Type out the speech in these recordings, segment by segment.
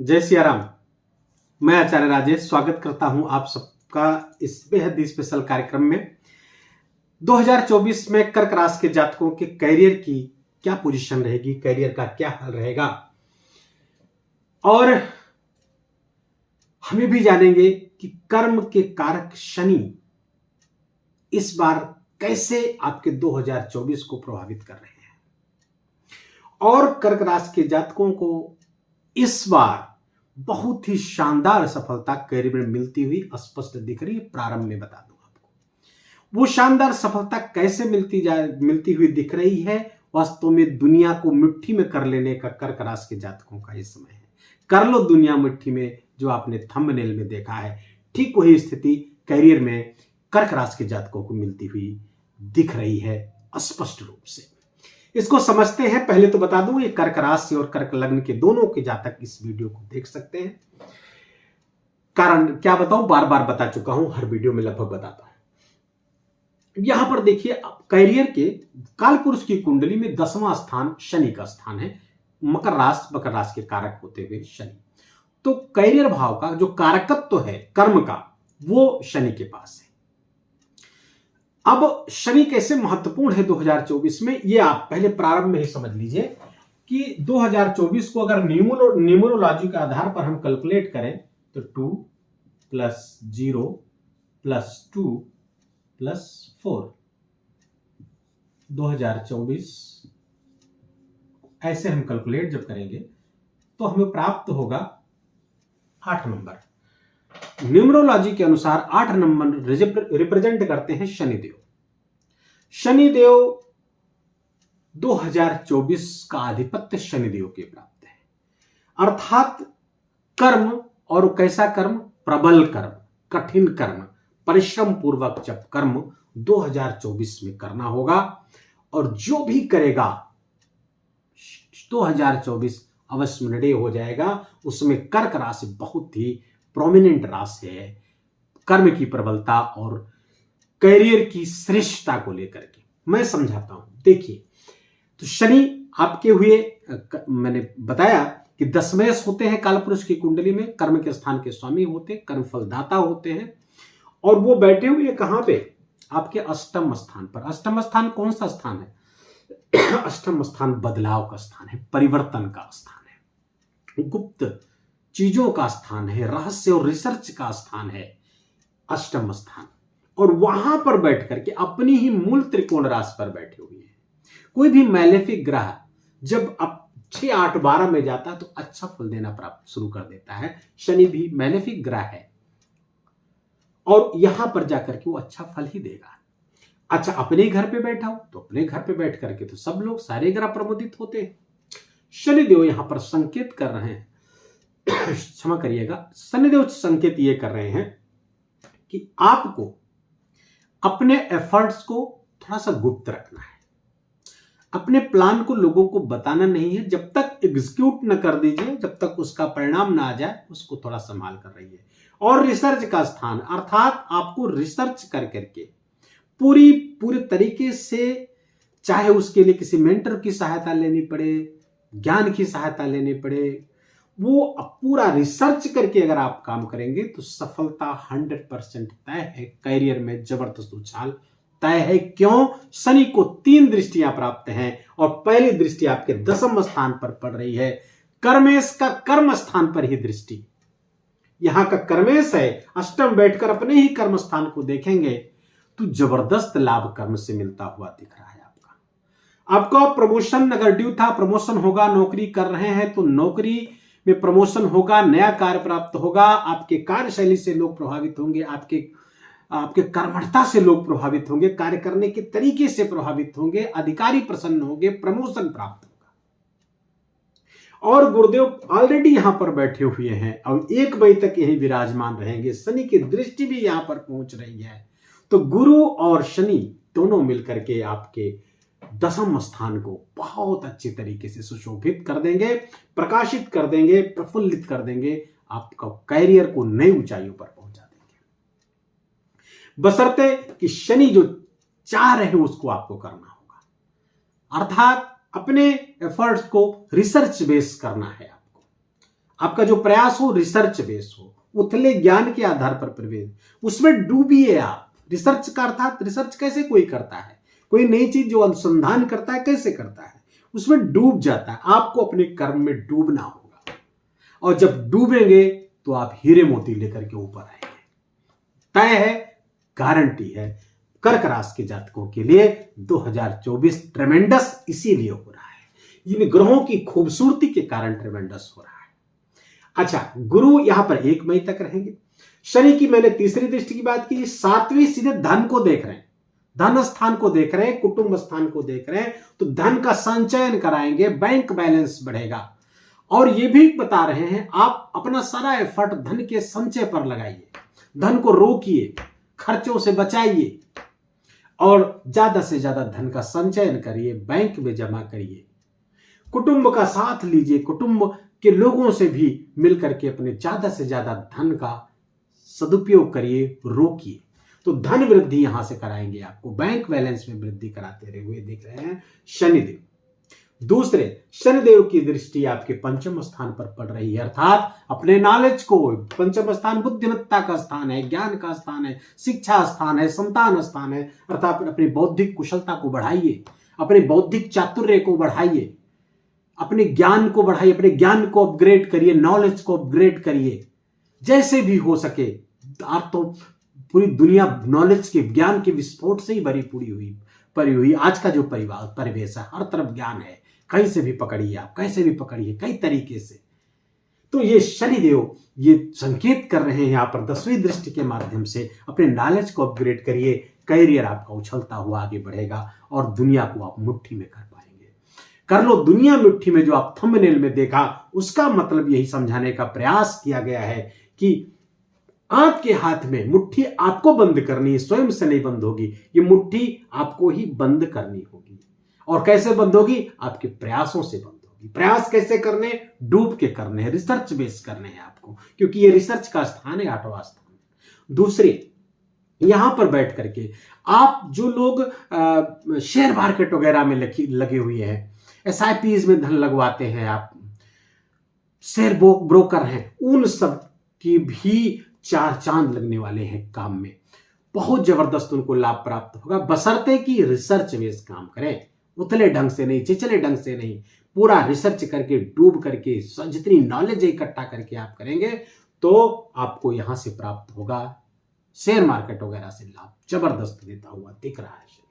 जय सिया राम। मैं आचार्य राजेश स्वागत करता हूं आप सबका इस बेहद ही स्पेशल कार्यक्रम में। 2024 में कर्क राशि के जातकों के करियर की क्या पोजीशन रहेगी, करियर का क्या हाल रहेगा, और हमें भी जानेंगे कि कर्म के कारक शनि इस बार कैसे आपके 2024 को प्रभावित कर रहे हैं, और कर्क राशि के जातकों को इस बार बहुत ही शानदार सफलता करियर में मिलती हुई स्पष्ट दिख रही है। प्रारंभ में बता दूं आपको वो शानदार सफलता कैसे मिलती हुई दिख रही है। वास्तव में दुनिया को मुट्ठी में कर लेने का कर्क राशि के जातकों का ये समय है। कर लो दुनिया मुट्ठी में, जो आपने थंबनेल में देखा है, ठीक वही स्थिति करियर में कर्क राशि के जातकों को मिलती हुई दिख रही है स्पष्ट रूप से। इसको समझते हैं। पहले तो बता दूं, ये कर्क राशि और कर्क लग्न के दोनों के जातक इस वीडियो को देख सकते हैं। कारण क्या बताऊं, बार बार बता चुका हूं, हर वीडियो में लगभग बताता हूं। यहां पर देखिए, करियर के काल पुरुष की कुंडली में 10वां स्थान शनि का स्थान है। मकर राशि के कारक होते हुए शनि, तो करियर भाव का जो कारकत्व है कर्म का, वो शनि के पास है। अब शनि कैसे महत्वपूर्ण है 2024 में, ये आप पहले प्रारंभ में ही समझ लीजिए कि 2024 को अगर न्यूमरोलॉजी के आधार पर हम कैलकुलेट करें तो 2 + 0 + 2 + 4 2024 ऐसे हम कैलकुलेट जब करेंगे तो हमें प्राप्त होगा 8 नंबर। न्यूमरोलॉजी के अनुसार 8 नंबर रिप्रेजेंट करते हैं शनिदेव। शनिदेव 2024 का आधिपत्य शनिदेव के प्राप्त है, अर्थात कर्म, और कैसा कर्म, प्रबल कर्म, कठिन कर्म, परिश्रम पूर्वक जब कर्म 2024 में करना होगा, और जो भी करेगा 2024 अवश्य निर्णय हो जाएगा। उसमें कर्क राशि बहुत ही प्रोमिनेंट राशि है, कर्म की प्रबलता और करियर की श्रेष्ठता को लेकर के। मैं समझाता हूं, देखिए, तो शनि आपके हुए, मैंने बताया कि 10 मेष होते हैं कालपुरुष की कुंडली में, कर्म के स्थान के स्वामी होते, कर्म फलदाता होते हैं, और वो बैठे हुए कहां पे, आपके अष्टम स्थान पर। अष्टम स्थान कौन सा स्थान है? अष्टम स्थान बदलाव का स्थान है, परिवर्तन का स्थान है, गुप्त चीजों का स्थान है, रहस्य और रिसर्च का स्थान है अष्टम स्थान। और वहां पर बैठ करके अपनी ही मूल त्रिकोण राशि पर बैठे हुए हैं। कोई भी मैलेफिक ग्रह जब अब 6, 8, 12 में जाता है तो अच्छा फल देना प्राप्त शुरू कर देता है। शनि भी मैलेफिक ग्रह है, और यहां पर जाकर के वो अच्छा फल ही देगा। अच्छा, अपने घर पे बैठा हो तो अपने घर पे बैठ करके तो सब लोग, सारे ग्रह प्रमोदित होते हैं। शनिदेव यहां पर संकेत कर रहे हैं, क्षमा करिएगा, शनिदेव संकेत ये कर रहे हैं कि आपको अपने एफर्ट्स को थोड़ा सा गुप्त रखना है। अपने प्लान को लोगों को बताना नहीं है। जब तक एग्जीक्यूट न कर दीजिए, जब तक उसका परिणाम ना आ जाए, उसको थोड़ा संभाल कर रहिए। और रिसर्च का स्थान, अर्थात आपको रिसर्च कर करके पूरे तरीके से, चाहे उसके लिए किसी मेंटर की सहायता लेनी पड़े, ज्ञान की सहायता लेनी पड़े, वो पूरा रिसर्च करके अगर आप काम करेंगे तो सफलता 100% तय है। करियर में जबरदस्त उछाल तय है। क्यों? शनि को 3 दृष्टियां प्राप्त हैं, और पहली दृष्टि आपके 10वें स्थान पर पड़ रही है। कर्मेश का कर्म स्थान पर ही दृष्टि, यहां का कर्मेश है, अष्टम बैठकर अपने ही कर्म स्थान को देखेंगे तो जबरदस्त लाभ कर्म से मिलता हुआ दिख रहा है। आपका प्रमोशन अगर ड्यू था, प्रमोशन होगा। नौकरी कर रहे हैं तो नौकरी में प्रमोशन होगा, नया कार्य प्राप्त होगा। आपके कार्यशैली से लोग प्रभावित होंगे, आपके कर्मठता से लोग प्रभावित होंगे, कार्य करने के तरीके से प्रभावित होंगे, अधिकारी प्रसन्न होंगे, प्रमोशन प्राप्त होगा। और गुरुदेव ऑलरेडी यहां पर बैठे हुए हैं और 1 बजे तक यही विराजमान रहेंगे। शनि की दृष्टि भी यहां पर पहुंच रही है, तो गुरु और शनि दोनों मिलकर के आपके 10वें स्थान को बहुत अच्छी तरीके से सुशोभित कर देंगे, प्रकाशित कर देंगे, प्रफुल्लित कर देंगे, आपका करियर को नई ऊंचाइयों पर पहुंचा देंगे। बशर्ते कि शनि जो चाह रहे हैं उसको आपको करना होगा, अर्थात अपने एफर्ट्स को रिसर्च बेस करना है आपको। आपका जो प्रयास हो रिसर्च बेस हो, उथले ज्ञान के आधार पर प्रवेश, उसमें डूबिए आप। रिसर्च का अर्थात रिसर्च कैसे कोई करता है, कोई नई चीज जो अनुसंधान करता है कैसे करता है, उसमें डूब जाता है। आपको अपने कर्म में डूबना होगा, और जब डूबेंगे तो आप हीरे मोती लेकर के ऊपर आएंगे। तय है, गारंटी है। कर्क राशि के जातकों के लिए 2024 ट्रेमेंडस इसीलिए हो रहा है, इन ग्रहों की खूबसूरती के कारण ट्रेमेंडस हो रहा है। अच्छा, गुरु यहां पर 1 मई तक रहेंगे। शनि की मैंने तीसरी दृष्टि की बात की, 7वीं सीधे धन को देख रहे हैं, धन स्थान को देख रहे हैं, कुटुंब स्थान को देख रहे हैं, तो धन का संचयन कराएंगे, बैंक बैलेंस बढ़ेगा। और ये भी बता रहे हैं आप अपना सारा एफर्ट धन के संचय पर लगाइए, धन को रोकिए, खर्चों से बचाइए और ज्यादा से ज्यादा धन का संचयन करिए, बैंक में जमा करिए, कुटुंब का साथ लीजिए, कुटुंब के लोगों से भी मिलकर के अपने ज्यादा से ज्यादा धन का सदुपयोग करिए, रोकिए। तो धन वृद्धि यहां से कराएंगे, आपको बैंक बैलेंस में वृद्धि कराते हुए दिख रहे हैं शनिदेव। दूसरे, शनिदेव की दृष्टि आपके पंचम स्थान पर पड़ रही है, अर्थात अपने नॉलेज को, पंचम स्थान बुद्धिमत्ता का स्थान है, ज्ञान का स्थान है, शिक्षा स्थान है, संतान स्थान है, अर्थात अपनी बौद्धिक कुशलता को बढ़ाइए, अपने बौद्धिक चातुर्य को बढ़ाइए, अपने ज्ञान को बढ़ाइए, अपने ज्ञान को अपग्रेड करिए, नॉलेज को अपग्रेड करिए, जैसे भी हो सके। आप तो पूरी दुनिया नॉलेज के, ज्ञान के विस्फोट से ही परी हुई आज का जो परिवेश है, हर तरफ ज्ञान है, कहीं से भी पकड़िए आप, कैसे भी पकड़िए, कई तरीके से। तो ये शनिदेव ये संकेत कर रहे हैं यहां पर 10वीं दृष्टि के माध्यम से, अपने नॉलेज को अपग्रेड करिए, कैरियर आपका उछलता हुआ आगे बढ़ेगा और दुनिया को आप मुट्ठी में कर पाएंगे। कर लो दुनिया मुट्ठी में, जो आप थंबनेल में देखा, उसका मतलब यही समझाने का प्रयास किया गया है कि आपके हाथ में मुट्ठी आपको बंद करनी है, स्वयं से नहीं बंद होगी, ये मुट्ठी आपको ही बंद करनी होगी। और कैसे बंद होगी? आपके प्रयासों से बंद होगी। प्रयास कैसे करने? डूब के करने हैं, रिसर्च बेस करने हैं आपको, क्योंकि ये रिसर्च का स्थान है, 8वां स्थान। दूसरे, यहां पर बैठ करके आप जो लोग शेयर मार्केट वगैरह में लगे हुए हैं, SIPs में धन लगवाते हैं, आप शेयर ब्रोकर हैं, उन सब की भी 4 चांद लगने वाले हैं काम में। बहुत जबरदस्त उनको लाभ प्राप्त होगा, बशर्ते कि रिसर्च बेस काम करें, उतले ढंग से नहीं, चिचले ढंग से नहीं, पूरा रिसर्च करके, डूब करके, जितनी नॉलेज इकट्ठा करके आप करेंगे तो आपको यहां से प्राप्त होगा शेयर मार्केट वगैरह से लाभ जबरदस्त देता हुआ दिख रहा है।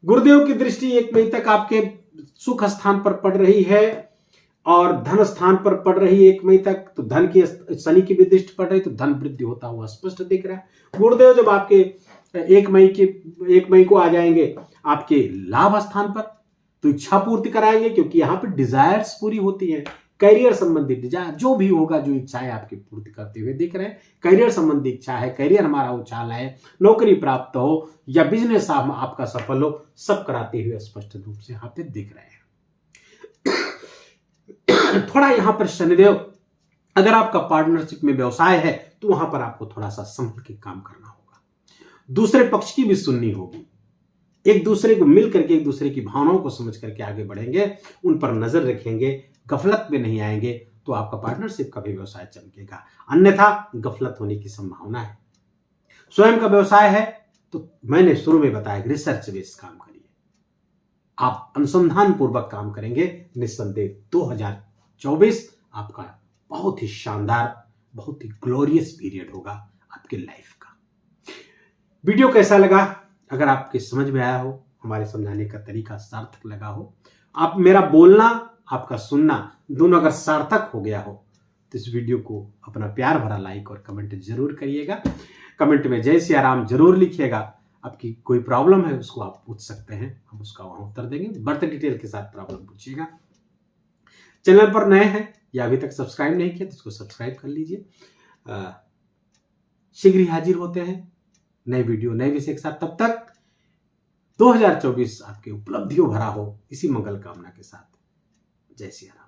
गुरुदेव की दृष्टि 1 मई तक आपके सुख स्थान पर पड़ रही है और धन स्थान पर पड़ रही है 1 मई तक। तो धन की, शनि की भी दृष्टि पड़ रही, तो धन वृद्धि होता हुआ स्पष्ट दिख रहा है। गुरुदेव जब आपके 1 मई को आ जाएंगे आपके लाभ स्थान पर, तो इच्छा पूर्ति कराएंगे, क्योंकि यहां पर डिजायर्स पूरी होती है। करियर संबंधी डिजायर जो भी होगा, जो इच्छाएं आपकी पूर्ति करते हुए दिख रहे हैं, करियर संबंधी इच्छा है, करियर हमारा उछाल है, नौकरी प्राप्त हो या बिजनेस आपका सफल हो, सब कराते हुए स्पष्ट रूप से यहां पे दिख रहे हैं। थोड़ा यहां पर शनिदेव, अगर आपका पार्टनरशिप में व्यवसाय है तो वहां पर आपको थोड़ा सा संभल के काम करना होगा, दूसरे पक्ष की भी सुननी होगी, एक दूसरे को मिल करके, एक दूसरे की भावनाओं को समझ करके आगे बढ़ेंगे, उन पर नजर रखेंगे, गफलत में नहीं आएंगे, तो आपका पार्टनरशिप का भी व्यवसाय चमकेगा। अन्यथा गफलत होने की संभावना है। स्वयं का व्यवसाय है तो मैंने शुरू में बताया, रिसर्च बेस काम करिए, आप अनुसंधान पूर्वक काम करेंगे, निस्संदेह 2024 आपका बहुत ही शानदार, बहुत ही ग्लोरियस पीरियड होगा आपके लाइफ का। वीडियो कैसा लगा? अगर आपके समझ में आया हो, हमारे समझाने का तरीका सार्थक लगा हो, आप मेरा बोलना, आपका सुनना दोनों अगर सार्थक हो गया हो, तो इस वीडियो को अपना प्यार भरा लाइक और कमेंट जरूर करिएगा। कमेंट में जय सिया राम जरूर लिखिएगा। आपकी कोई प्रॉब्लम है उसको आप पूछ सकते हैं, हम उसका वहां उत्तर देंगे। बर्थ डिटेल के साथ प्रॉब्लम पूछिएगा। चैनल पर नए हैं या अभी तक सब्सक्राइब नहीं किया तो इसको सब्सक्राइब कर लीजिए। शीघ्र ही हाजिर होते हैं नए वीडियो, नए विषय के साथ। तब तक 2024 आपके उपलब्धियों भरा हो, इसी मंगल कामना के साथ। जय सिया राम।